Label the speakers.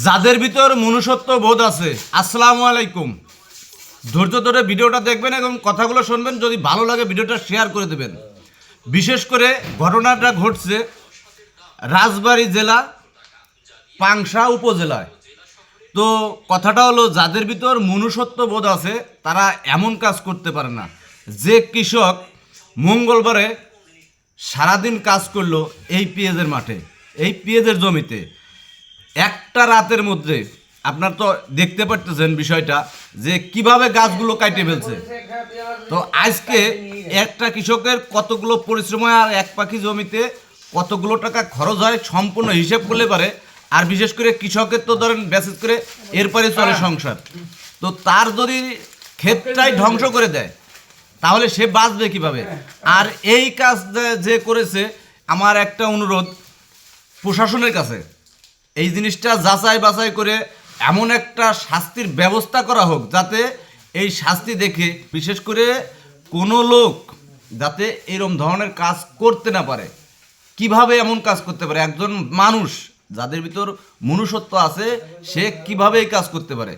Speaker 1: যাদের ভিতর মনুষ্যত্ব বোধ আছে, আসসালামু আলাইকুম, ধৈর্য ধরে ভিডিওটা দেখবেন এবং কথাগুলো শুনবেন। যদি ভালো লাগে ভিডিওটা শেয়ার করে দেবেন। বিশেষ করে ঘটনাটা ঘটছে রাজবাড়ী জেলা পাংশা উপজেলায়। তো কথাটা হলো, যাদের ভিতর মনুষ্যত্ব বোধ আছে তারা এমন কাজ করতে পারে না। যে কৃষক মঙ্গলবারে সারাদিন কাজ করলো এই পেঁয়াজের মাঠে, এই পেঁয়াজের জমিতে, একটা রাতের মধ্যে আপনার তো দেখতে পারতেছেন বিষয়টা যে কিভাবে গাছগুলো কাটে ফেলছে। তো আজকে একটা কৃষকের কতগুলো পরিশ্রম হয় আর এক পাখি জমিতে কতগুলো টাকা খরচ হয় সম্পূর্ণ হিসেব করলে পারে। আর বিশেষ করে কৃষকের তো ধরেন বিশেষ করে এরপরে চলে সংসার। তো তার যদি ক্ষেতটাই ধ্বংস করে দেয় তাহলে সে বাঁচবে কিভাবে? আর এই কাজ যে করেছে, আমার একটা অনুরোধ প্রশাসনের কাছে, এই জিনিসটা যাচাই বাছাই করে এমন একটা শাস্তির ব্যবস্থা করা হোক যাতে এই শাস্তি দেখে বিশেষ করে কোনো লোক যাতে এরকম ধরনের কাজ করতে না পারে। কিভাবে এমন কাজ করতে পারে একজন মানুষ যাদের ভিতর মনুষ্যত্ব আছে, সে কিভাবে এই কাজ করতে পারে?